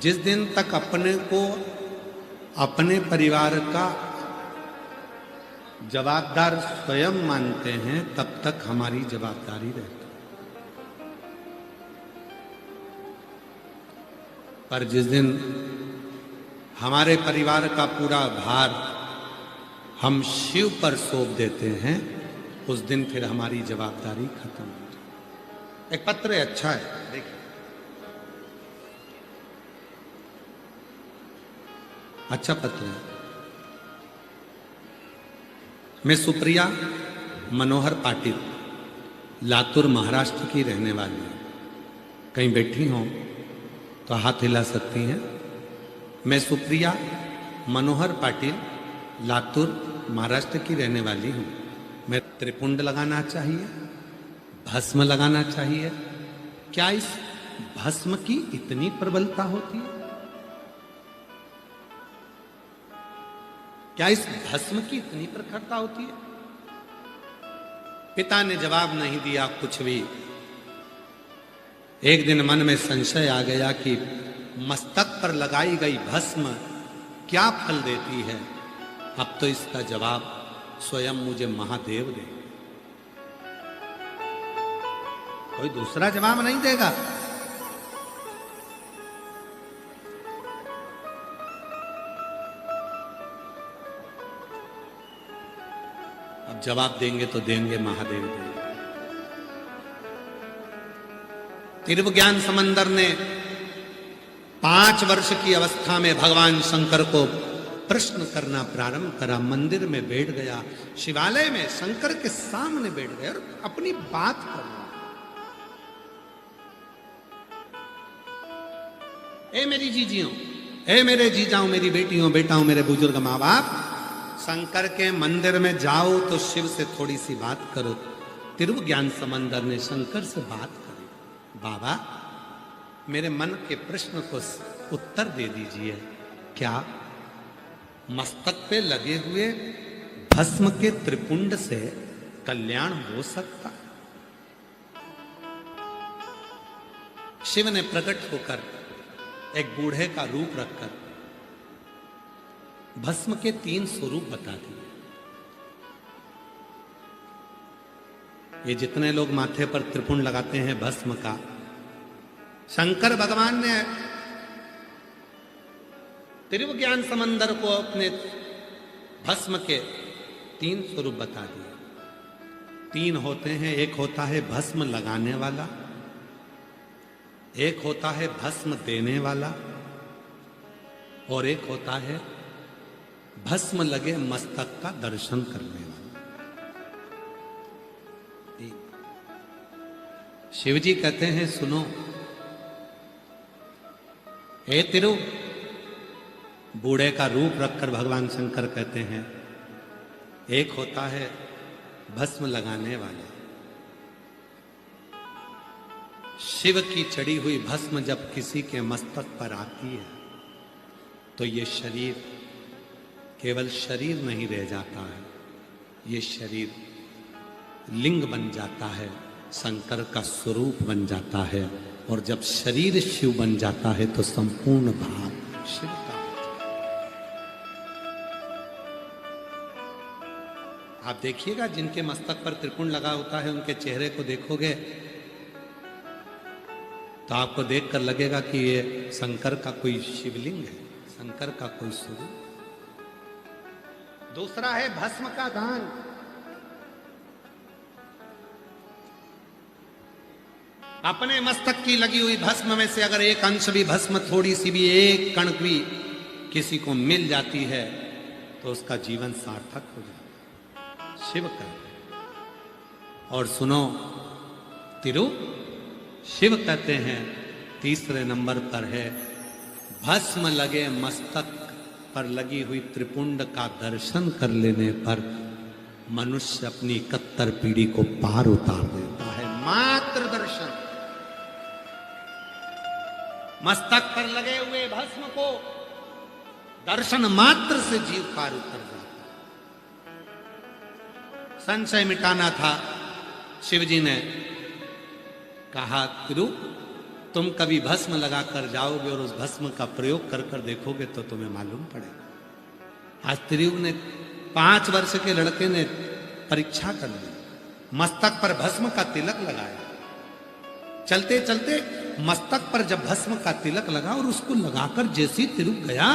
जिस दिन तक अपने को अपने परिवार का जवाबदार स्वयं मानते हैं तब तक हमारी जवाबदारी रहती है। पर जिस दिन हमारे परिवार का पूरा भार हम शिव पर सौंप देते हैं उस दिन फिर हमारी जवाबदारी खत्म हो जाती है। एक पत्र अच्छा है, देखिए। अच्छा पत्र है। मैं सुप्रिया मनोहर पाटिल लातूर महाराष्ट्र की रहने वाली हूं। कहीं बैठी हों तो हाथ हिला सकती हैं। मैं सुप्रिया मनोहर पाटिल लातूर महाराष्ट्र की रहने वाली हूं। मैं त्रिपुंड लगाना चाहिए, भस्म लगाना चाहिए। क्या इस भस्म की इतनी प्रबलता होती है? क्या इस भस्म की इतनी प्रखरता होती है? पिता ने जवाब नहीं दिया कुछ भी। एक दिन मन में संशय आ गया कि मस्तक पर लगाई गई भस्म क्या फल देती है। अब तो इसका जवाब स्वयं मुझे महादेव दे, कोई दूसरा जवाब नहीं देगा। अब जवाब देंगे तो देंगे महादेव देंगे। त्रिविज्ञान समंदर ने 5 वर्ष की अवस्था में भगवान शंकर को प्रश्न करना प्रारंभ करा। मंदिर में बैठ गया, शिवालय में शंकर के सामने बैठ गया और अपनी बात कर रहा। ए मेरी जीजियों, ए मेरे जीजाओं, मेरी बेटियों, बेटाओं, मेरे बुजुर्ग माँ बाप, शंकर के मंदिर में जाओ तो शिव से थोड़ी सी बात करो। त्रिविज्ञान समंदर ने शंकर से बात करी। बाबा, मेरे मन के प्रश्न को उत्तर दे दीजिए। क्या मस्तक पे लगे हुए भस्म के त्रिपुंड से कल्याण हो सकता? शिव ने प्रकट होकर एक बूढ़े का रूप रखकर भस्म के 3 स्वरूप बता दिए। ये जितने लोग माथे पर त्रिपुंड लगाते हैं भस्म का, शंकर भगवान ने त्रिविज्ञान समंदर को अपने भस्म के 3 स्वरूप बता दिए। 3 होते हैं। एक होता है भस्म लगाने वाला, एक होता है भस्म देने वाला, और एक होता है भस्म लगे मस्तक का दर्शन करने वाला। शिव जी कहते हैं, सुनो हे तिरु। बूढ़े का रूप रखकर भगवान शंकर कहते हैं, एक होता है भस्म लगाने वाला। शिव की चढ़ी हुई भस्म जब किसी के मस्तक पर आती है तो ये शरीर केवल शरीर नहीं रह जाता है, ये शरीर लिंग बन जाता है, शंकर का स्वरूप बन जाता है। और जब शरीर शिव बन जाता है तो संपूर्ण भाव शिव का। आप देखिएगा, जिनके मस्तक पर त्रिपुंड लगा होता है उनके चेहरे को देखोगे तो आपको देखकर लगेगा कि ये शंकर का कोई शिवलिंग है, शंकर का कोई स्वरूप। दूसरा है भस्म का दान। अपने मस्तक की लगी हुई भस्म में से अगर एक अंश भी भस्म, थोड़ी सी भी, एक कण भी किसी को मिल जाती है तो उसका जीवन सार्थक हो जाता है। शिव कहते। और सुनो तिरु, शिव कहते हैं तीसरे नंबर पर है भस्म लगे मस्तक पर लगी हुई त्रिपुंड का दर्शन कर लेने पर मनुष्य अपनी 71 पीढ़ी को पार उतार देता है। मात्र दर्शन, मस्तक पर लगे हुए भस्म को दर्शन मात्र से जीव पार उतर जाता है। संशय मिटाना था, शिव जी ने कहा, तिरु तुम कभी भस्म लगा कर जाओगे और उस भस्म का प्रयोग कर कर देखोगे तो तुम्हें मालूम पड़ेगा। आज त्रियुग ने 5 वर्ष के लड़के ने परीक्षा कर ली, मस्तक पर भस्म का तिलक लगाया। चलते चलते मस्तक पर जब भस्म का तिलक लगा और उसको लगाकर जैसी त्रियुग गया,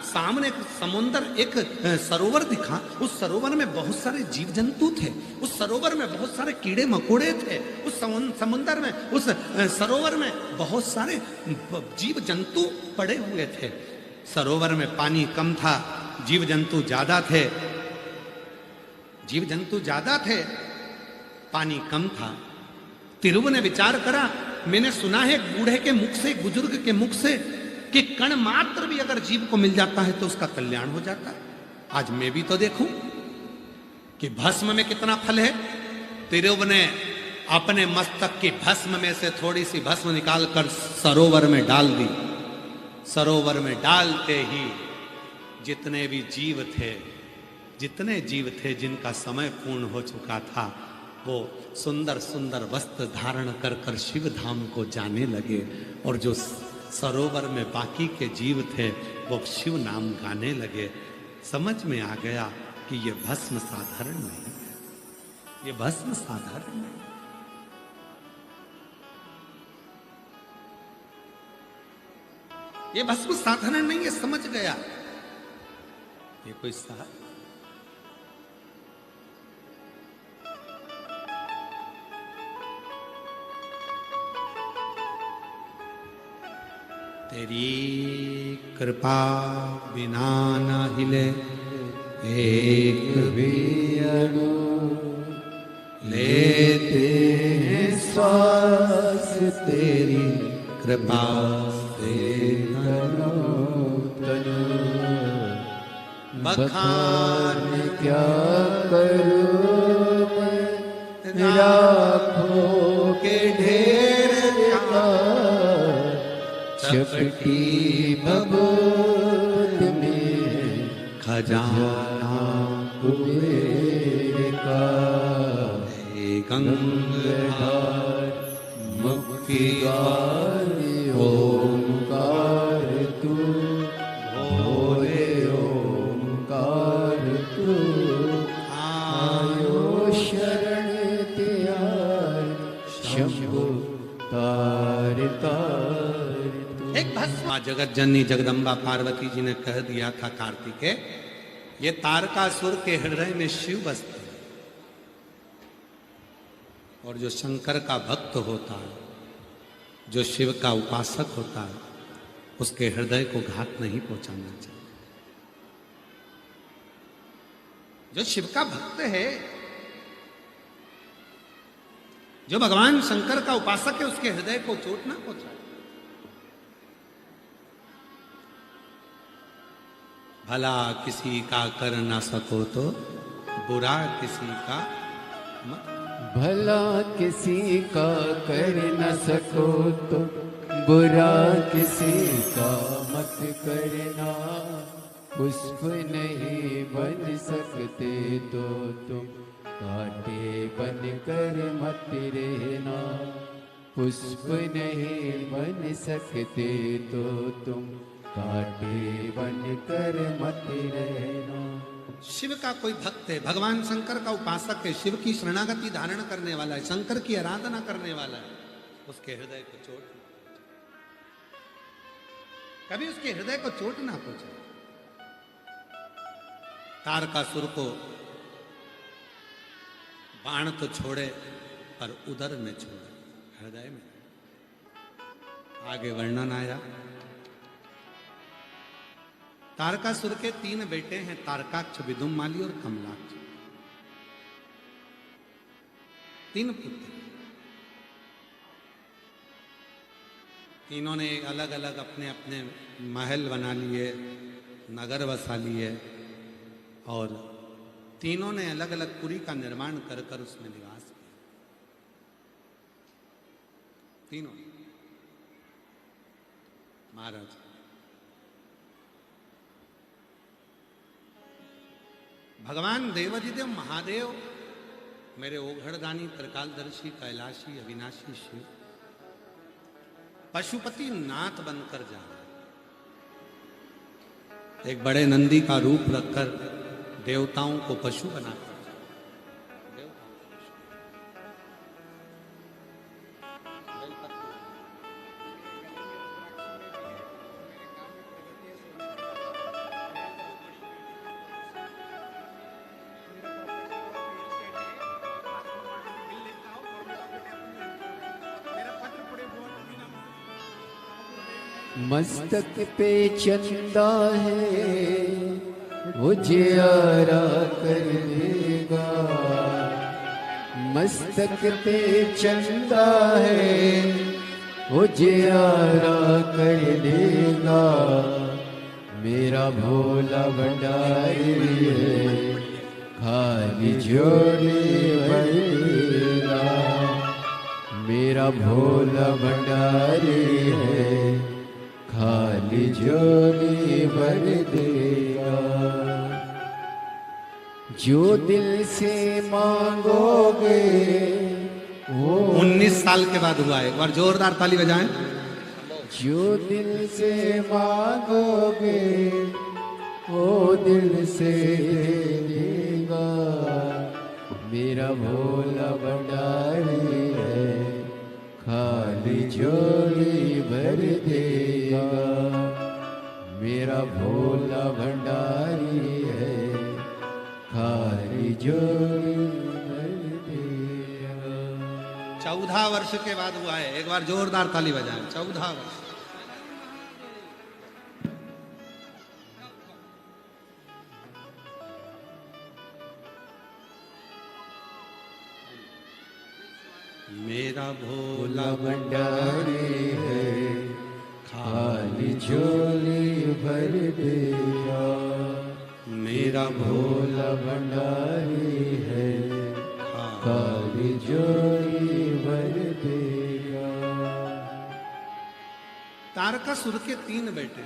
सामने एक समुंदर, एक सरोवर दिखा। उस सरोवर में बहुत सारे जीव जंतु थे, उस सरोवर में बहुत सारे कीड़े मकोड़े थे, उस समुंदर में, उस सरोवर में बहुत सारे जीव जंतु पड़े हुए थे। सरोवर में पानी कम था, जीव जंतु ज्यादा थे। जीव जंतु ज्यादा थे, पानी कम था। तिरुव ने विचार करा, मैंने सुना है एक बूढ़े के मुख से, बुजुर्ग के मुख से, कि कण मात्र भी अगर जीव को मिल जाता है तो उसका कल्याण हो जाता है। आज मैं भी तो देखूं कि भस्म में कितना फल है। तिरुव ने अपने मस्तक की भस्म में से थोड़ी सी भस्म निकालकर सरोवर में डाल दी। सरोवर में डालते ही जितने भी जीव थे, जितने जीव थे जिनका समय पूर्ण हो चुका था, वो सुंदर सुंदर वस्त्र धारण कर कर शिव धाम को जाने लगे। और जो सरोवर में बाकी के जीव थे वो शिव नाम गाने लगे। समझ में आ गया कि ये भस्म साधारण नहीं है, ये भस्म साधारण नहीं। ये भस्म साधारण नहीं है, समझ गया। ये कोई तेरी कृपा बिना न हिले एक भी अणु, लेते हैं श्वास तेरी कृपा से तनो तनु। बखान क्या करूं मैं राखों के ढेर का, चपटी भगवत में खजाना कुबेर का। गंगाधर मुक्ति ओंकार तू, भोले ओंकार तू, आयो शरण त्यार शंभु तार तार। एक भस्म जगत जननी जगदम्बा पार्वती जी ने कह दिया था कार्तिकेय, ये तारकासुर के हृदय में शिव बसते हैं, और जो शंकर का भक्त होता है, जो शिव का उपासक होता है, उसके हृदय को घात नहीं पहुंचाना चाहिए। जो शिव का भक्त है, जो भगवान शंकर का उपासक है, उसके हृदय को चोट ना पहुंचाए। भला किसी का कर ना सको तो बुरा किसी का मत। भला किसी का कर न सको तो बुरा किसी का मत करना। पुष्प नहीं बन सकते तो तुम कांटे बन कर मत रहना। पुष्प नहीं बन सकते तो तुम कांटे बन कर मत रहना। शिव का कोई भक्त है, भगवान शंकर का उपासक है, शिव की शरणागति धारण करने वाला है, शंकर की आराधना करने वाला है, उसके हृदय को चोट ना पहुंचे, कभी उसके हृदय को चोट ना पहुंचे। तारकासुर को बाण तो छोड़े पर उदर में छोड़े, हृदय में। आगे वर्णन आया, तारकासुर के 3 बेटे हैं, तारकाक्ष, विदुमाली और कमलाक्ष। 3 पुत्र। तीनों ने अलग अलग अपने अपने महल बना लिए, नगर बसा लिए, और तीनों ने अलग अलग पुरी का निर्माण कर कर उसमें निवास किया। तीनों महाराज। भगवान देवाधिदेव महादेव, मेरे ओघड़दानी, त्रिकालदर्शी, कैलाशी, अविनाशी शिव, पशुपति नाथ बनकर जा रहा है। एक बड़े नंदी का रूप रखकर देवताओं को पशु बनाकर मस्तक पे चंदा है वो जियारा कर देगा, मस्तक पे चंदा है वो जियारा कर देगा। मेरा भोला भंडारी है खाली झोली भरेगा, मेरा भोला भंडारी है खाली झोली भर देगा। जो दिल से मांगोगे वो 19 साल के बाद हुआ है। एक बार जोरदार ताली बजाएं। जो दिल से मांगोगे वो दिल से देगा, मेरा भोला भंडारी है खाली झोली भर देगा, मेरा भोला भंडारी है खाली झोली भर देगा। 14 वर्ष के बाद हुआ है। एक बार जोरदार ताली बजाएं। 14 वर्ष। मेरा भोला भंडारी है खाली झोली भर देगा, मेरा भोला भंडारी है खाली झोली भर देगा। तारकासुर के 3 बेटे,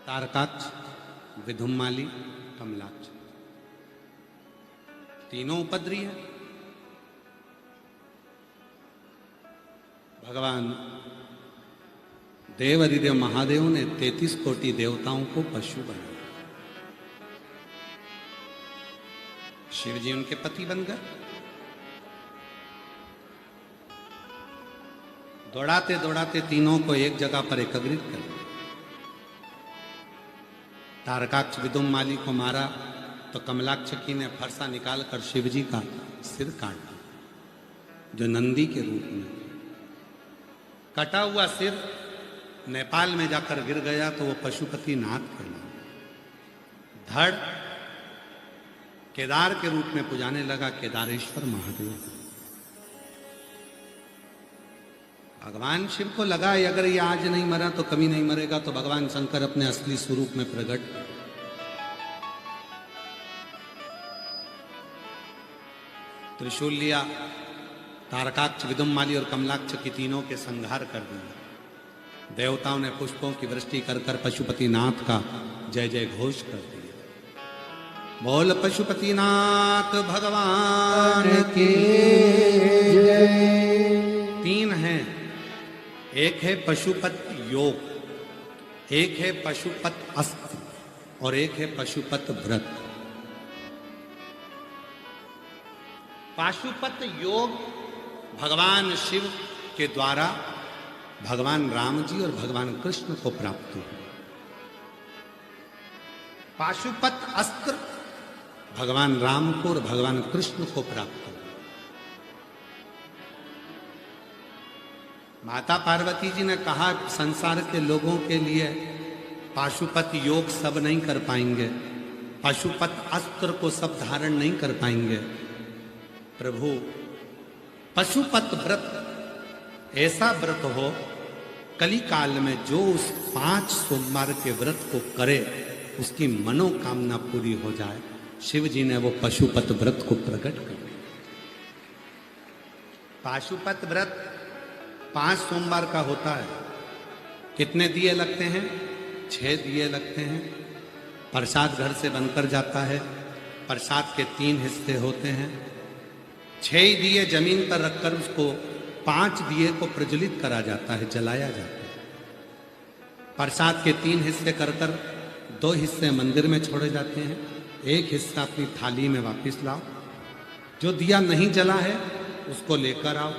तारकाक्ष, विधुमाली, कमलाक्ष। तीनों उपद्री हैं। भगवान देव अधिदेव महादेव ने 33 कोटि देवताओं को पशु बनाया। शिव जी उनके पति बन गए। दौड़ाते दौड़ाते तीनों को एक जगह पर एकत्रित कर दिया। तारकाक्ष विदुमाली को मारा तो कमलाक्षकी ने फरसा निकालकर शिव जी का सिर काट दिया, जो नंदी के रूप में। कटा हुआ सिर नेपाल में जाकर गिर गया तो वो पशुपति नाथ कहलाया। धड़ केदार के रूप में पुजाने लगा, केदारेश्वर महादेव। भगवान शिव को लगा अगर ये आज नहीं मरा तो कभी नहीं मरेगा, तो भगवान शंकर अपने असली स्वरूप में प्रकट। त्रिशूल लिया, तारकाक्ष, विदुमाली और कमलाक्ष की तीनों के संहार कर दिया। देवताओं ने पुष्पों की वृष्टि कर कर पशुपति नाथ का जय जय घोष कर दिया। बोल पशुपति नाथ भगवान की जय। 3 हैं, एक है पशुपत योग, एक है पशुपत अस्त्र और एक है पशुपत व्रत। पाशुपत योग भगवान शिव के द्वारा भगवान राम जी और भगवान कृष्ण को प्राप्त हुआ। पाशुपत अस्त्र भगवान राम को और भगवान कृष्ण को प्राप्त हुआ। माता पार्वती जी ने कहा संसार के लोगों के लिए पाशुपत योग सब नहीं कर पाएंगे, पाशुपत अस्त्र को सब धारण नहीं कर पाएंगे। प्रभु पशुपत व्रत ऐसा व्रत हो कली काल में जो उस 5 सोमवार के व्रत को करे उसकी मनोकामना पूरी हो जाए। शिव जी ने वो पशुपत व्रत को प्रकट कर दिया। पाशुपत व्रत 5 सोमवार का होता है। कितने दिए लगते हैं? 6 दिए लगते हैं। प्रसाद घर से बनकर जाता है। प्रसाद के 3 हिस्से होते हैं। 6 दिए जमीन पर रखकर उसको 5 दिए को प्रज्वलित करा जाता है, जलाया जाता है। प्रसाद के 3 हिस्से कर कर 2 हिस्से मंदिर में छोड़े जाते हैं, 1 हिस्सा अपनी थाली में वापस लाओ। जो दिया नहीं जला है उसको लेकर आओ,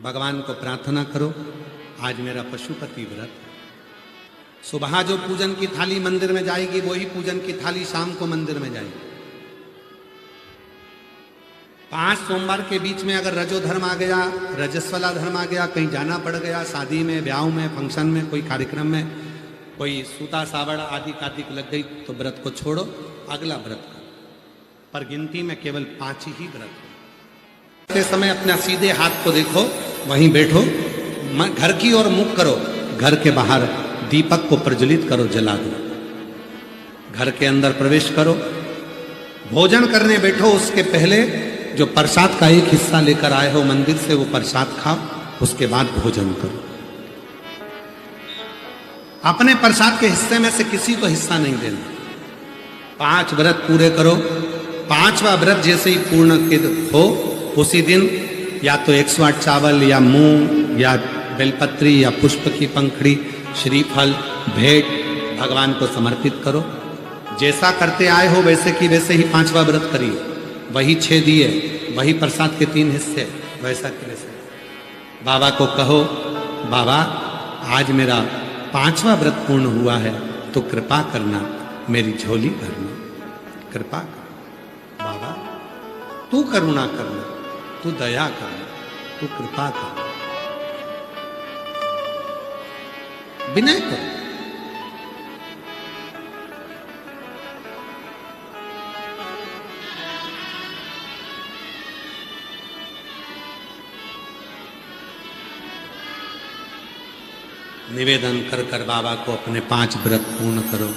भगवान को प्रार्थना करो, आज मेरा पशुपति व्रत है। सुबह जो पूजन की थाली मंदिर में जाएगी वही पूजन की थाली शाम को मंदिर में जाएगी। 5 सोमवार के बीच में अगर रजो धर्म आ गया, रजस्वला धर्म आ गया, कहीं जाना पड़ गया, शादी में, ब्याह में, फंक्शन में, कोई कार्यक्रम में, कोई सूता सावड़ आदि कादिक लग गई, तो व्रत को छोड़ो, अगला व्रत करो। पर गिनती में केवल 5 ही व्रत है। के समय अपना सीधे हाथ को देखो, वहीं बैठो, घर की ओर मुख करो, घर के बाहर दीपक को प्रज्वलित करो, जला दो। घर के अंदर प्रवेश करो, भोजन करने बैठो, उसके पहले जो प्रसाद का 1 हिस्सा लेकर आए हो मंदिर से वो प्रसाद खाओ, उसके बाद भोजन करो। अपने प्रसाद के हिस्से में से किसी को हिस्सा नहीं देना। 5 व्रत पूरे करो। 5वां व्रत जैसे ही पूर्ण हो उसी दिन या तो 108 चावल या मूंग या बेलपत्री या पुष्प की पंखड़ी, श्रीफल, भेंट भगवान को समर्पित करो। जैसा करते आए हो वैसे की वैसे ही 5वां व्रत करिए, वही 6 दिए, वही प्रसाद के 3 हिस्से, वैसा की वैसे। बाबा को कहो, बाबा आज मेरा 5वां व्रत पूर्ण हुआ है, तो कृपा करना, मेरी झोली भरना, कृपा कर बाबा, तू करुणा करना, तू दया करना, तू कृपा करना, विनय करो। निवेदन कर कर बाबा को अपने 5 व्रत पूर्ण करो।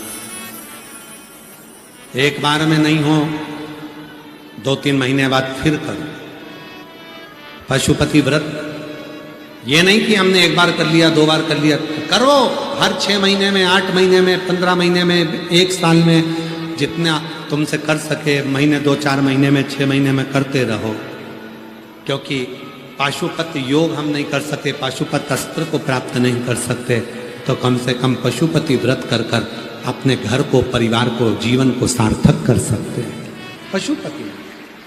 एक बार में नहीं हो, 2-3 महीने बाद फिर करो। पशुपति व्रत ये नहीं कि हमने 1 बार कर लिया, 2 बार कर लिया, करो। हर 6 महीने में, 8 महीने में, 15 महीने में, 1 साल में, जितना तुमसे कर सके, महीने 2-4 महीने में, 6 महीने में करते रहो। क्योंकि पाशुपत योग हम नहीं कर सकते, पाशुपत अस्त्र को प्राप्त नहीं कर सकते, तो कम से कम पशुपति व्रत कर कर अपने घर को, परिवार को, जीवन को सार्थक कर सकते हैं। पशुपति